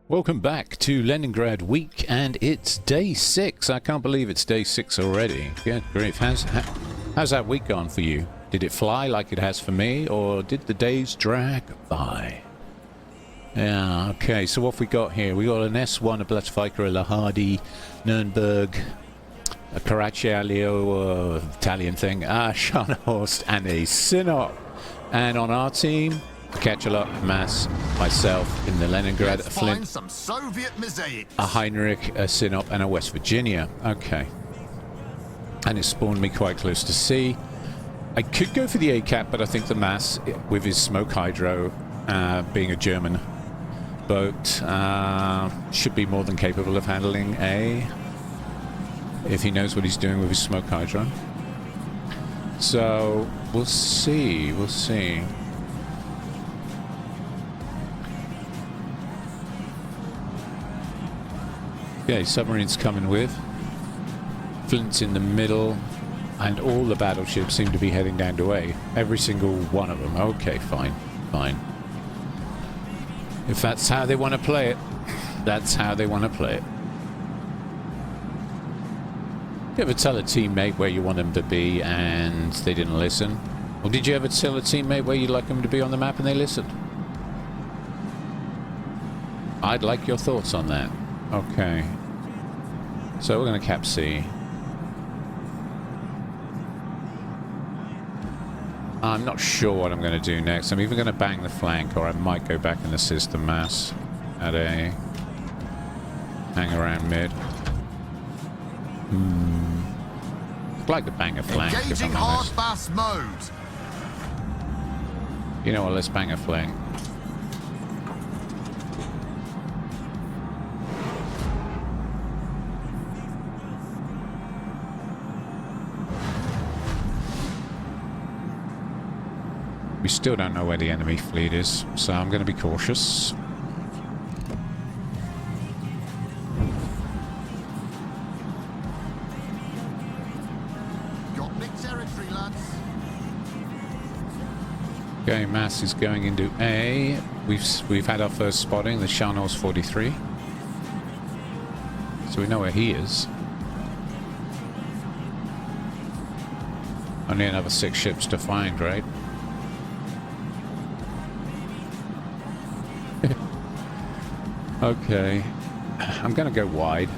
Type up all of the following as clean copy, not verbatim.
Welcome back to Leningrad week, and it's day 6. I can't believe it's day 6 already. Good grief. How's that week gone for you? Did it fly like it has for me, or did the days drag by? Yeah, okay, so what have we got here? We got an S1, a Blattviker, a Lahadi, Nürnberg, a Caracciolo, Italian thing, a Scharnhorst, and a Sinop. And on our team, Ketchelot, Mass, myself in the Leningrad, a Flint, some Soviet mosaics. a Heinrich, a Sinop, and a West Virginia. Okay. And it spawned me quite close to sea. I could go for the A-cap, but I think the Mass, with his smoke hydro, being a German boat, should be more than capable of handling A, if he knows what he's doing with his smoke hydro. So, we'll see, we'll see. Okay, submarines coming with. Flint's in the middle, and all the battleships seem to be heading down to A. Every single one of them. Okay, fine, fine. If that's how they want to play it, that's how they want to play it. You ever tell a teammate where you want them to be and they didn't listen? Or did you ever tell a teammate where you'd like them to be on the map and they listened? I'd like your thoughts on that. Okay. So we're going to cap C. I'm not sure what I'm going to do next. I'm either going to bang the flank, or I might go back and assist the Mass at A. Hang around mid. I'd like to bang a flank. Engaging hard fast mode. You know what? Let's bang a flank. We still don't know where the enemy fleet is, so I'm going to be cautious. Got big territory, lads. Okay, Mass is going into A. We've had our first spotting, the Scharnhorst 43. So we know where he is. Only another 6 ships to find, right? Okay, I'm going to go wide.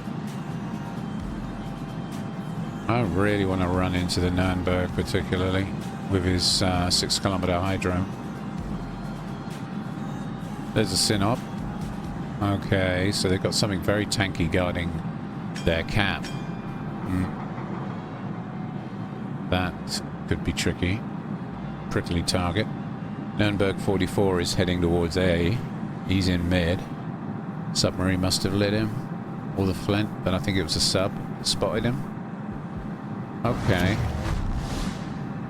I really want to run into the Nürnberg, particularly with his 6-kilometer hydro. There's a Sinop. Okay, so they've got something very tanky guarding their cap. That could be tricky. Prickly target. Nürnberg 44 is heading towards A. He's in mid. Submarine must have lit him, or the Flint, but I think it was a sub that spotted him. Okay.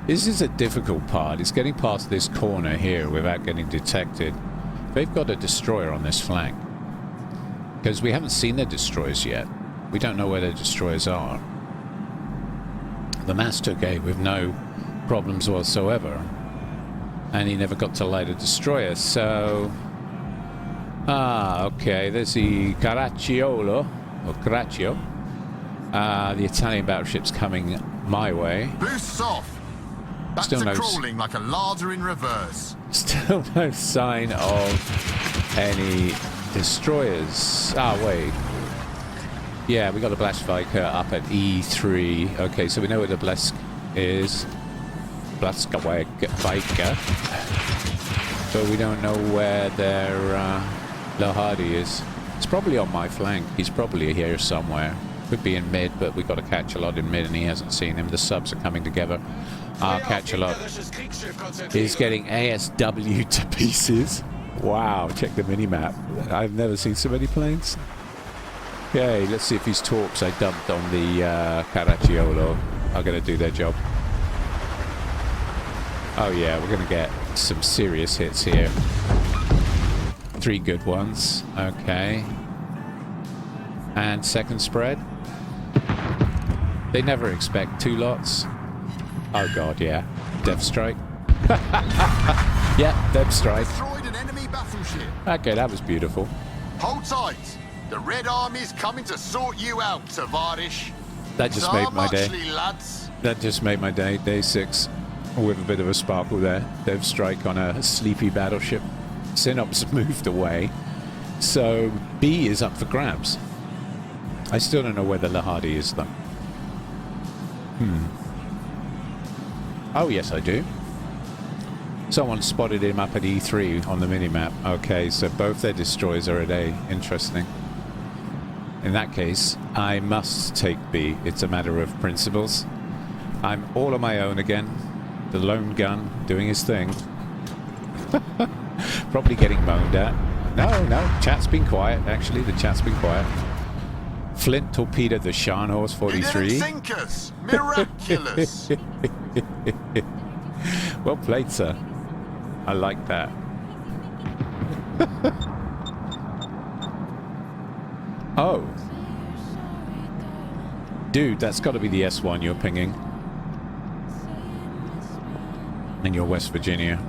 This is a difficult part. It's getting past this corner here without getting detected. They've got a destroyer on this flank, because we haven't seen their destroyers yet. We don't know where their destroyers are. The Mass took A with no problems whatsoever, and he never got to light a destroyer, so... Ah, okay, there's the Caracciolo, or Caraccio. The Italian battleship's coming my way. Boosts off. Back Still to crawling like a larder in reverse. Still no sign of any destroyers. Ah, wait. Yeah, we got a Blattviker up at E3. Okay, so we know where the Blesk is. Blattviker. But we don't know where their... Lahadi is. It's probably on my flank. He's probably here somewhere. Could be in mid, but we got to catch a lot in mid, and he hasn't seen him. The subs are coming together. Our catch a lot is getting ASW to pieces. Wow! Check the mini map. I've never seen so many planes. Okay, let's see if these torps I dumped on the Caracciolo are going to do their job. Oh yeah, we're going to get some serious hits here. 3 good ones. Okay. And second spread. They never expect 2 lots. Oh god, yeah. Dev strike. Yeah, Dev strike. Destroyed an enemy battleship. Okay, that was beautiful. Hold tight. The Red Army's coming to sort you out, Tavarish. That just So made my day. muchly, lads. That just made my day. Day 6 with a bit of a sparkle there. Dev strike on a sleepy battleship. Synop's moved away. So B is up for grabs. I still don't know where the Lahadi is though. Oh yes, I do. Someone spotted him up at E3 on the minimap. Okay, so both their destroyers are at A. Interesting. In that case, I must take B. It's a matter of principles. I'm all on my own again. The lone gun doing his thing. Probably getting moaned at. No, chat's been quiet. Actually, the chat's been quiet. Flint torpedoed the Scharnhorst 43. You didn't sink us. Miraculous. Well played, sir. I like that. Oh. Dude, that's got to be the S1 you're pinging. And you're West Virginia.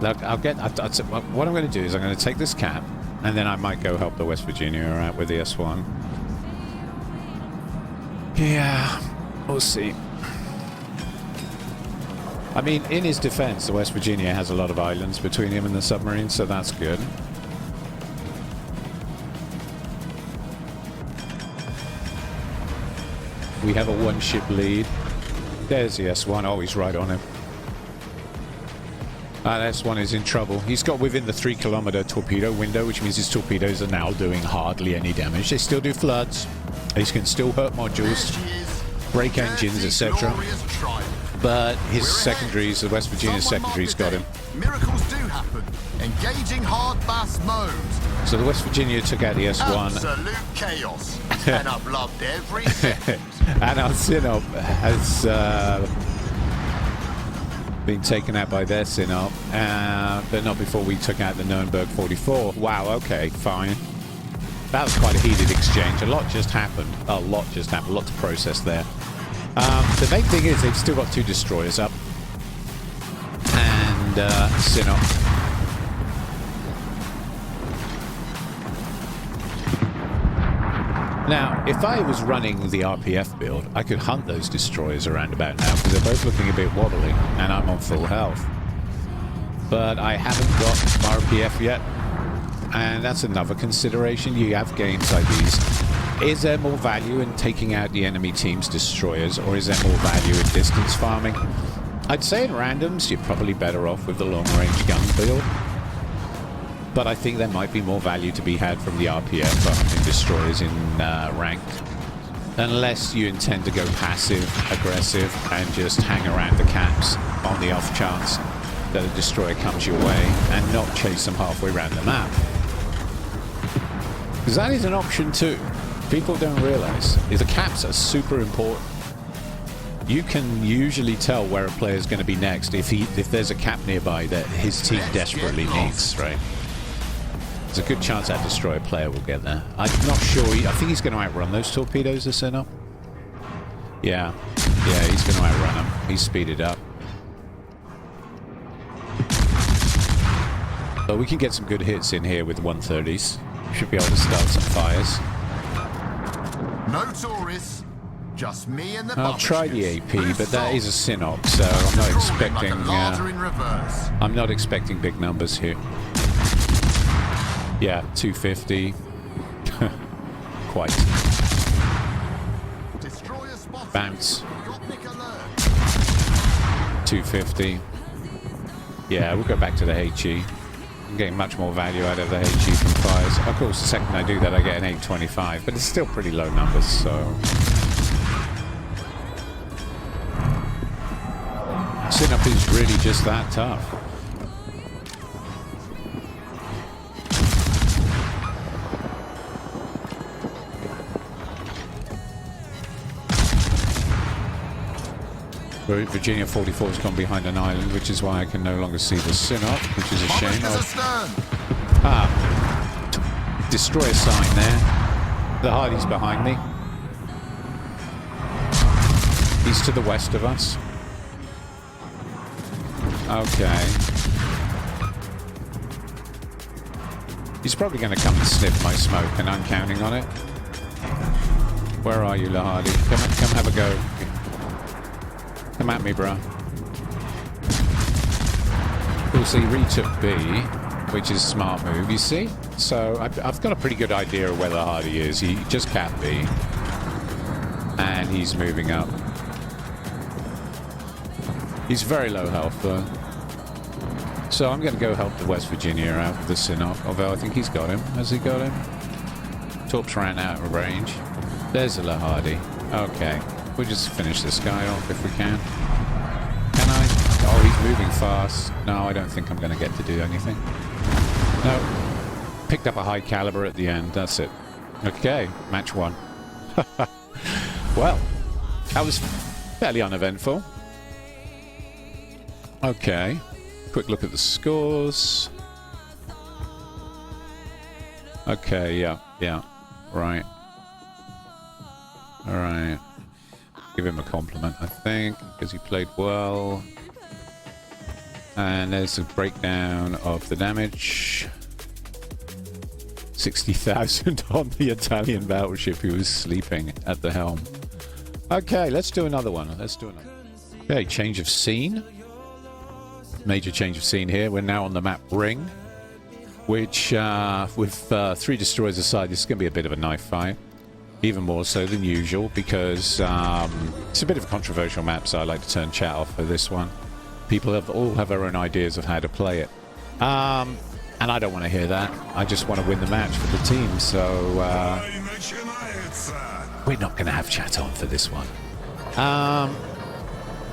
Look, what I'm going to do is I'm going to take this cap, and then I might go help the West Virginia out with the S1. Yeah, we'll see. I mean, in his defense, the West Virginia has a lot of islands between him and the submarine, so that's good. We have a one-ship lead. There's the S1. Oh, he's right on him. That S1 is in trouble. He's got within the 3-kilometer torpedo window, which means his torpedoes are now doing hardly any damage. They still do floods. They can still hurt modules, break engines, etc. But his secondaries, the West Virginia secondaries, got him. Miracles do happen. Engaging hard bass mode. So the West Virginia took out the S1. Absolute chaos. And I've loved every second. And our Sinop has been taken out by their Sinop, but not before we took out the Nuremberg 44. Wow, okay, fine. That was quite a heated exchange. A lot just happened. A lot to process there. The main thing is they've still got 2 destroyers up. And Sinop. Now, if I was running the RPF build, I could hunt those destroyers around about now, because they're both looking a bit wobbly, and I'm on full health. But I haven't got RPF yet, and that's another consideration. You have games like these. Is there more value in taking out the enemy team's destroyers, or is there more value in distance farming? I'd say in randoms, you're probably better off with the long-range gun build. But I think there might be more value to be had from the RPF for hunting destroyers in ranked. Unless you intend to go passive, aggressive, and just hang around the caps on the off chance that a destroyer comes your way and not chase them halfway around the map. Because that is an option too. People don't realize is the caps are super important. You can usually tell where a player is going to be next if there's a cap nearby that his team desperately needs, right? There's a good chance that destroyer player will get there. I'm not sure. I think he's going to outrun those torpedoes, the Sinop. Yeah, he's going to outrun them. He's speeded up. So we can get some good hits in here with 130s. Should be able to start some fires. No tourists, just me and the I'll try the AP, but that is a Sinop, so I'm not expecting big numbers here. Yeah, 250. Quite. Bounce. 250. Yeah, we'll go back to the HE. I'm getting much more value out of the HE from fires. Of course, the second I do that, I get an 825, but it's still pretty low numbers, so... Sinop is really just that tough. Virginia 44 has gone behind an island, which is why I can no longer see the Sinop, which is a shame. Destroyer sign there. The Hardy's behind me. He's to the west of us. Okay. He's probably going to come and sniff my smoke, and I'm counting on it. Where are you, Lahadi? Come have a go. Come at me, bro. Cool, so he retook B, which is a smart move, you see? So I've got a pretty good idea of where Lahadi is. He just capped B. And he's moving up. He's very low health, though. So I'm going to go help the West Virginia out with the Sinop, although I think he's got him. Has he got him? Torps ran out of range. There's a Lahadi. Okay. We'll just finish this guy off if we can. Can I? Oh, he's moving fast. No, I don't think I'm going to get to do anything. No. Picked up a high caliber at the end. That's it. Okay. Match 1. Well, that was fairly uneventful. Okay. Quick look at the scores. Okay, yeah. Right. Alright. Give him a compliment, I think, because he played well. And there's a breakdown of the damage. 60,000 on the Italian battleship who was sleeping at the helm. Okay, let's do another one. Okay, change of scene. Major change of scene here. We're now on the map Ring, which with 3 destroyers aside, this is going to be a bit of a knife fight. Even more so than usual, because it's a bit of a controversial map, so I like to turn chat off for this one. People all have their own ideas of how to play it. And I don't want to hear that. I just want to win the match for the team, so we're not going to have chat on for this one.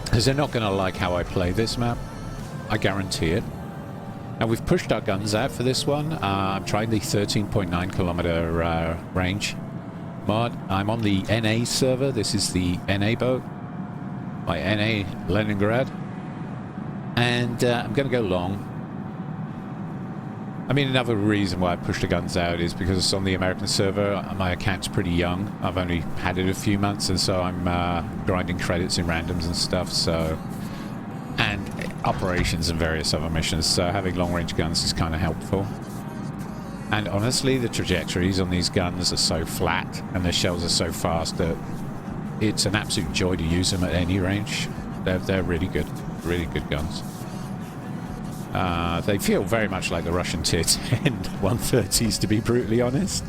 Because they're not going to like how I play this map. I guarantee it. And we've pushed our guns out for this one. I'm trying the 13.9 kilometer range mod. I'm on the NA server. This is the NA boat by NA Leningrad. And I'm going to go long. I mean, another reason why I pushed the guns out is because on the American server, my account's pretty young. I've only had it a few months, and so I'm grinding credits in randoms and stuff, so... and operations and various other missions, so having long-range guns is kind of helpful. And honestly, the trajectories on these guns are so flat, and the shells are so fast that it's an absolute joy to use them at any range. They're really good guns. They feel very much like the Russian Tier 10 130s, to be brutally honest.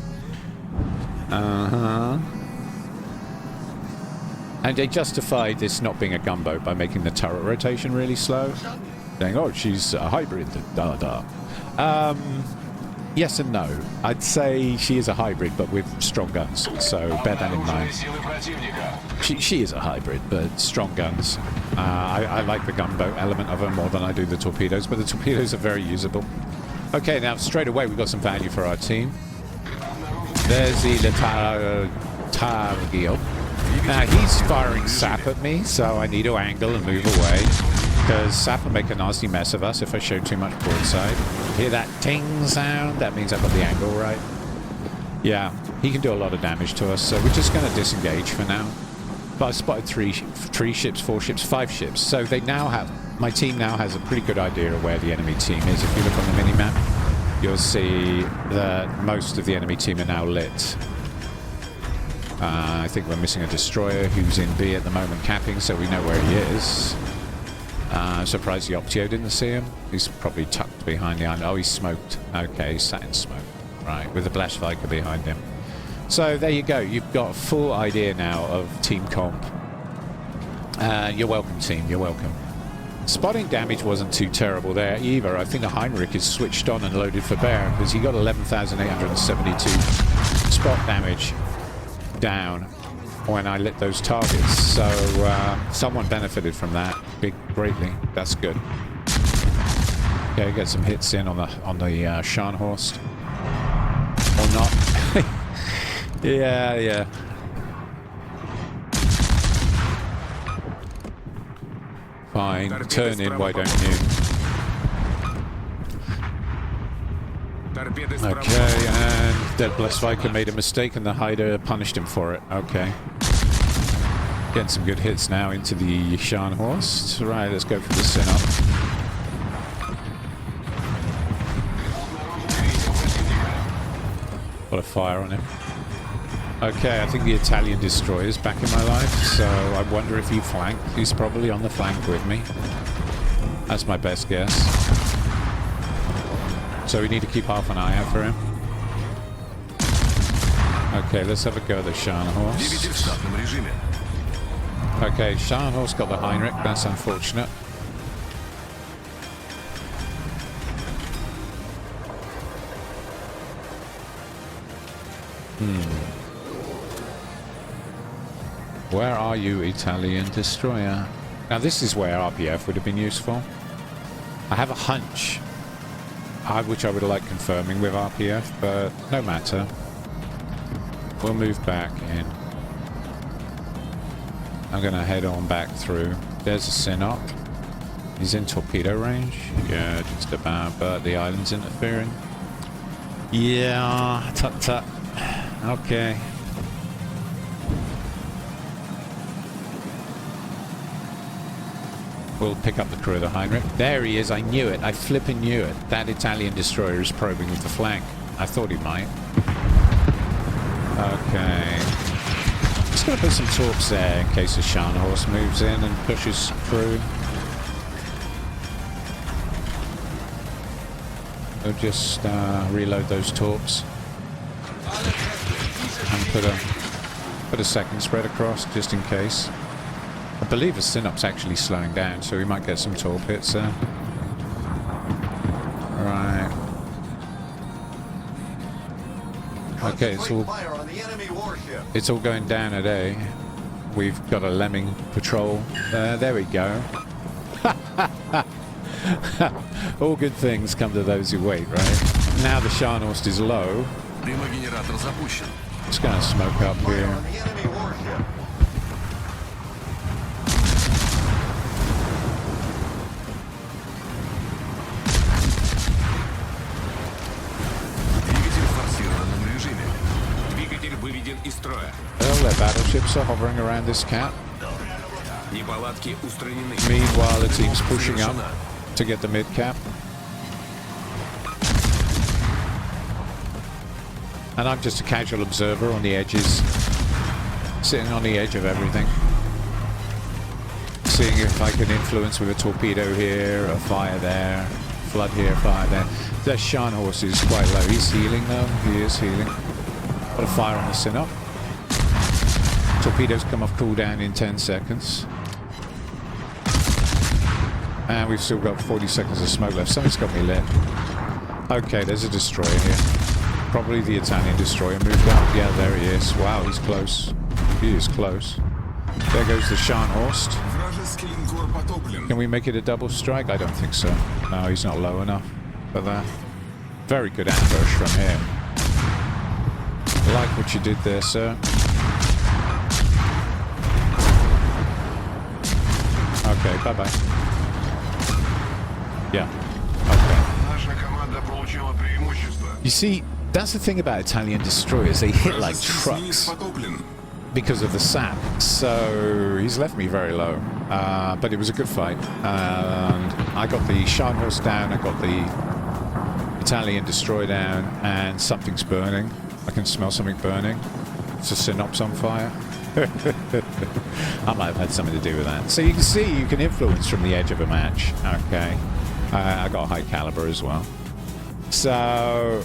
And they justified this not being a gunboat by making the turret rotation really slow. Saying, oh, she's a hybrid, yes and no. I'd say she is a hybrid, but with strong guns, so bear that in mind. She is a hybrid, but strong guns. I like the gunboat element of her more than I do the torpedoes, but the torpedoes are very usable. Okay, now straight away we've got some value for our team. There's the Letargio. Now he's firing sap at me, so I need to angle and move away, because sap will make a nasty mess of us if I show too much broadside. Hear that ting sound? That means I've got the angle right. Yeah, he can do a lot of damage to us, so we're just going to disengage for now. But I spotted 3 ships, 4 ships, 5 ships, so they now have... my team now has a pretty good idea of where the enemy team is. If you look on the mini-map, you'll see that most of the enemy team are now lit. I think we're missing a destroyer who's in B at the moment capping, so we know where he is. I'm surprised the Optio didn't see him. He's probably tucked behind the island. Oh, he's smoked. Okay, he's sat in smoke. Right, with the Blast Viker behind him. So there you go. You've got a full idea now of team comp. You're welcome, team. You're welcome. Spotting damage wasn't too terrible there either. I think the Heinrich is switched on and loaded for bear, because he got 11,872 spot damage down when I lit those targets, so someone benefited from that greatly. That's good. Okay, get some hits in on the Scharnhorst, or not. yeah. Fine, turn in, why don't you? Okay, and Dead Blast Viker made a mistake and the Hyder punished him for it. Okay. Getting some good hits now into the Scharnhorst. Right, let's go for the Sinop. Got a fire on him. Okay, I think the Italian destroyer is back in my life, so I wonder if he flanked. He's probably on the flank with me. That's my best guess. So we need to keep half an eye out for him. Okay, let's have a go at the Scharnhorst. Okay, Scharnhorst got the Heinrich. That's unfortunate. Where are you, Italian destroyer? Now this is where RPF would have been useful. I have a hunch, which I would like confirming with RPF, but no matter. We'll move back in. I'm going to head on back through. There's a Synop. He's in torpedo range. Yeah, just about, but the island's interfering. Yeah, tut. Okay. We'll pick up the crew of the Heinrich. There he is. I knew it. I flipping knew it. That Italian destroyer is probing with the flank. I thought he might. Okay. Just going to put some torps there in case the Scharnhorst moves in and pushes through. We'll just reload those torps. And put a second spread across just in case. I believe the Synop's actually slowing down, so we might get some torp hits there. Right. Okay, it's all going down at A. We've got a Lemming patrol. There we go. All good things come to those who wait, right? Now the Scharnhorst is low. Just going to smoke up here. Well, their battleships are hovering around this cap. Meanwhile, the team's pushing up to get the mid-cap. And I'm just a casual observer on the edges, sitting on the edge of everything. Seeing if I can influence with a torpedo here, a fire there, flood here, fire there. The Scharnhorst is quite low. He's healing though. He is healing. Got a fire on the Synop. Torpedoes come off cooldown in 10 seconds. And we've still got 40 seconds of smoke left. Something's got me lit. Okay, there's a destroyer here. Probably the Italian destroyer moved up. Yeah, there he is. Wow, he's close. He is close. There goes the Scharnhorst. Can we make it a double strike? I don't think so. No, he's not low enough for that. Very good ambush from here. I like what you did there, sir. Okay, bye-bye. Yeah. Okay. You see, that's the thing about Italian destroyers. They hit like trucks because of the sap. So he's left me very low. But it was a good fight. And I got the Scharnhorst down. I got the Italian destroyer down. And something's burning. I can smell something burning. It's a Synop's on fire. I might have had something to do with that. So you can see you can influence from the edge of a match. Okay. I got a high caliber as well. So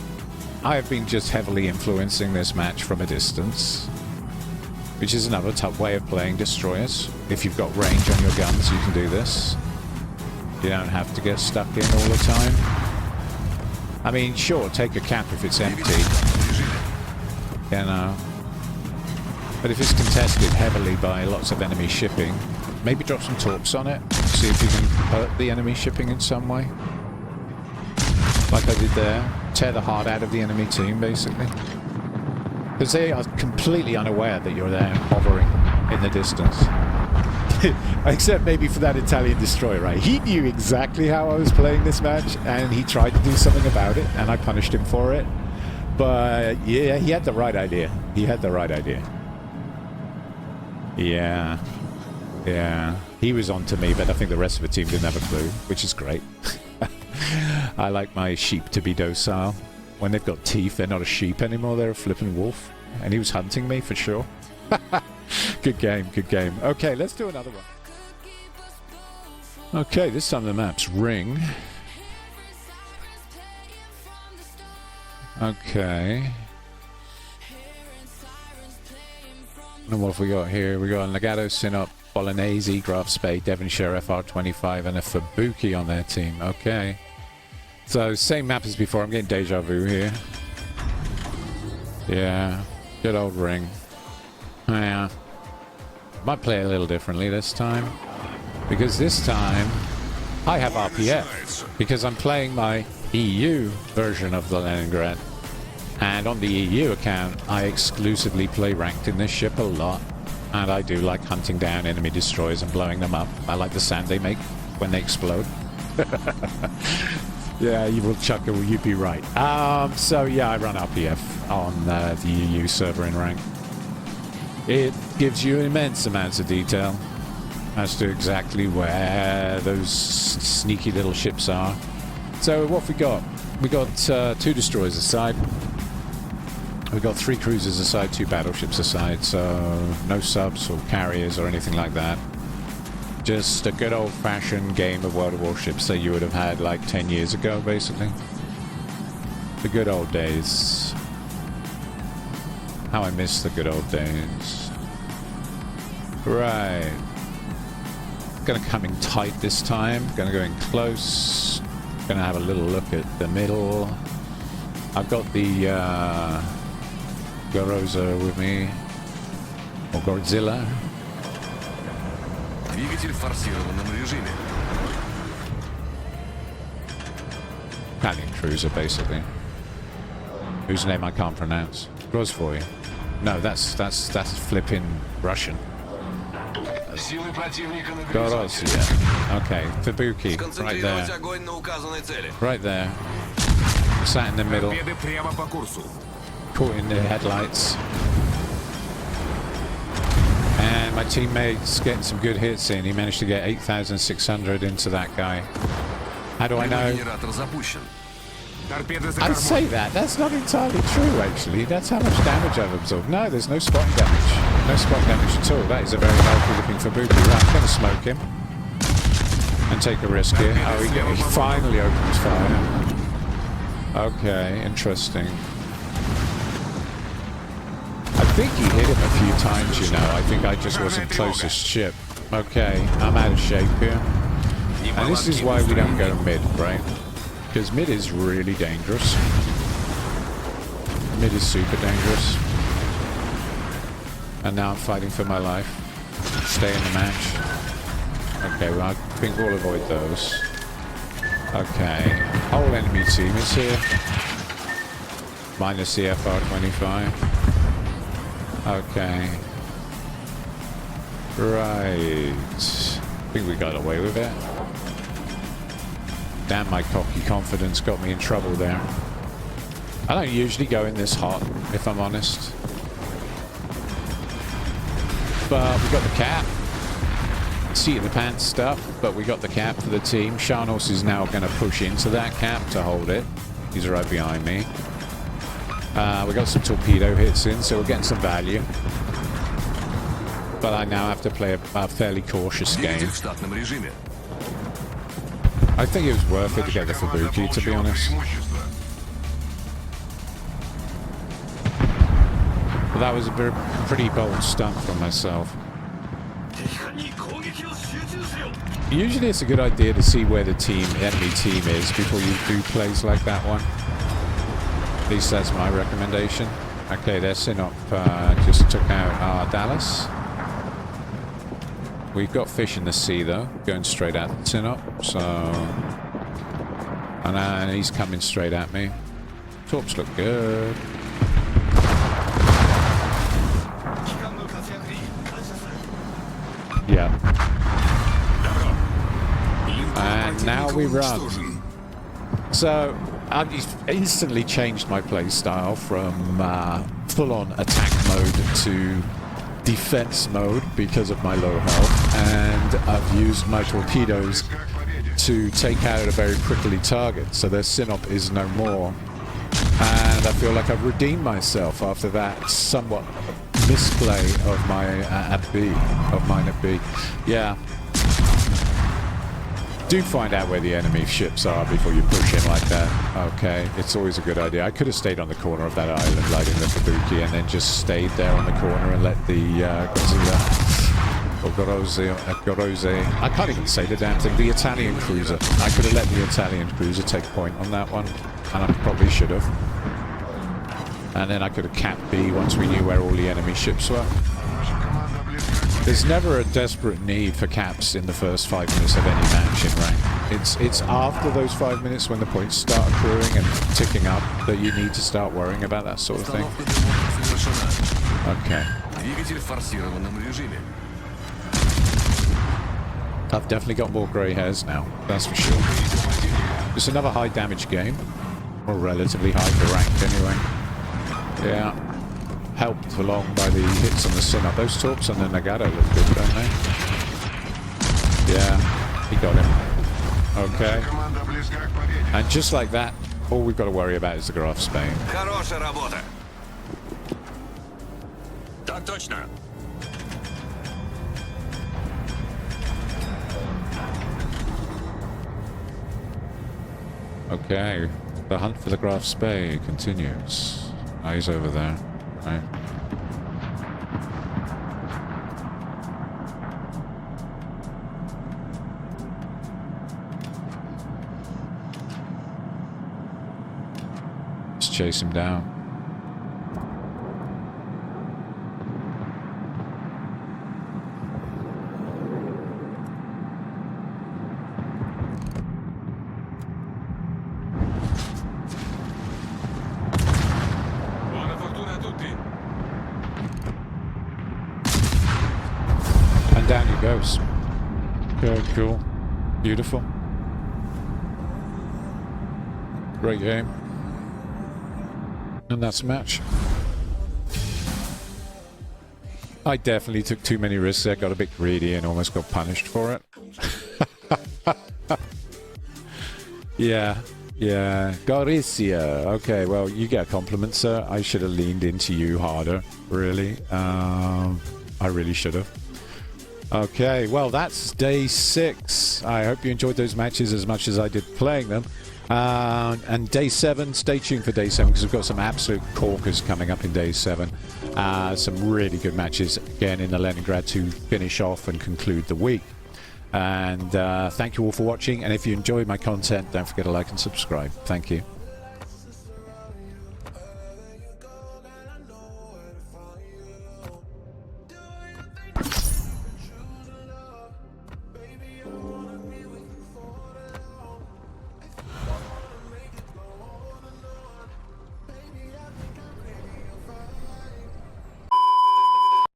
I have been just heavily influencing this match from a distance, which is another tough way of playing destroyers. If you've got range on your guns, you can do this. You don't have to get stuck in all the time. I mean, sure, take a cap if it's empty. You know. But if it's contested heavily by lots of enemy shipping, maybe drop some torps on it. See if you can hurt the enemy shipping in some way. Like I did there. Tear the heart out of the enemy team, basically. Because they are completely unaware that you're there, hovering in the distance. Except maybe for that Italian destroyer, right? He knew exactly how I was playing this match, and he tried to do something about it, and I punished him for it. But yeah, he had the right idea. He had the right idea. Yeah. Yeah. He was on to me, but I think the rest of the team didn't have a clue, which is great. I like my sheep to be docile. when they've got teeth, they're not a sheep anymore, they're a flipping wolf. And he was hunting me for sure. Good game, good game. Okay, let's do another one. Okay, this time the map's ring. Okay. And what have we got here? We got a Nagato, Sinop, Bolognese, Graf Spade, Devonshire, FR25, and a Fubuki on their team. Okay. So, same map as before. I'm getting deja vu here. Yeah. Good old ring. Yeah. Might play a little differently this time. Because this time, I have RPF. Because I'm playing my EU version of the Leningrad. And on the EU account, I exclusively play ranked in this ship a lot. And I do like hunting down enemy destroyers and blowing them up. I like the sound they make when they explode. Yeah, you will chuckle, you'd be right. So yeah, I run RPF on the EU server in rank. It gives you immense amounts of detail as to exactly where those sneaky little ships are. So what have we got? We got 2 destroyers aside. We got 3 cruisers aside, 2 battleships aside. So no subs or carriers or anything like that. Just a good old-fashioned game of World of Warships that you would have had like 10 years ago, basically. The good old days. How I miss the good old days. Right. Gonna come in tight this time. Gonna go in close. Gonna have a little look at the middle. I've got the Goroza with me. Or Godzilla. Двигатель в форсированном режиме. Italian cruiser, basically. Whose name I can't pronounce. Grozvoy. No, that's flipping Russian. Силы противника на Gorozia. Okay, Fubuki, right there. огонь на указанной цели. Right there. Sat in the middle. Торпеды прямо по курсу. Caught in the headlights. And my teammate's getting some good hits in. He managed to get 8,600 into that guy. How do I know? Генератор запущен. Торпеды за I'd say that. That's not entirely true, actually. That's how much damage I've absorbed. No, there's no spot damage. No spot damage at all. That is a very healthy looking Fubuki. Right, I'm going to smoke him. And take a risk here. Oh, he finally opens fire. Okay, interesting. I think he hit him a few times, you know. I think I just wasn't closest ship. Okay, I'm out of shape here. And this is why we don't go mid, right? Because mid is really dangerous. Mid is super dangerous. And now I'm fighting for my life. Stay in the match. Okay, well, I think we'll avoid those. Okay. Whole enemy team is here. Minus the FR25. Okay. Right. I think we got away with it. Damn, my cocky confidence got me in trouble there. I don't usually go in this hot, if I'm honest. But we got the cap. Seat in the pants stuff, but we got the cap for the team. Sharnos is now going to push into that cap to hold it. He's right behind me. We got some torpedo hits in, so we're getting some value. But I now have to play a fairly cautious game. Двигатель в штатном режиме. I think it was worth it to get the Fubuki, to be honest. But that was a pretty bold stunt from myself. Usually it's a good idea to see where the enemy team is before you do plays like that one. At least that's my recommendation. Okay, their Sinop just took out our Dallas. We've got fish in the sea though, going straight at Sinop, so... And he's coming straight at me. Torps look good. Yeah. And now we run. So, I've instantly changed my playstyle from full-on attack mode to defense mode because of my low health, and I've used my torpedoes to take out a very prickly target, so their Sinop is no more. And I feel like I've redeemed myself after that somewhat misplay of my mine at B. Yeah. Do find out where the enemy ships are before you push in like that. Okay, it's always a good idea. I could have stayed on the corner of that island lighting the Kabuki and then just stayed there on the corner and let the Gorose, I can't even say the damn thing, the Italian cruiser. I could have let the Italian cruiser take point on that one, and I probably should have. And then I could have capped B once we knew where all the enemy ships were. There's never a desperate need for caps in the first 5 minutes of any match in rank. It's after those 5 minutes when the points start accruing and ticking up that you need to start worrying about that sort of thing. Okay. Двигатель в форсированном режиме. I've definitely got more grey hairs now, that's for sure. It's another high damage game, or relatively high for ranked anyway. Yeah. Helped along by the hits on the Sinop. Those torps on the Nagata look good, don't they? Yeah, he got him. Okay. And just like that, all we've got to worry about is the Graf Spain. Хорошая работа. Так точно. Okay, the hunt for the Graf Spey continues. Eyes over there. Right. Let's chase him down. And down he goes. Okay, cool. Beautiful. Great game. And that's a match. I definitely took too many risks there, got a bit greedy and almost got punished for it. Yeah. Goricia. Okay, well, you get a compliment, sir. I should have leaned into you harder, really. I really should have. Okay, well, that's day 6. I hope you enjoyed those matches as much as I did playing them. And day 7, stay tuned for day 7 because we've got some absolute corkers coming up in day 7. Some really good matches again in the Leningrad to finish off and conclude the week. And thank you all for watching. And if you enjoyed my content, don't forget to like and subscribe. Thank you.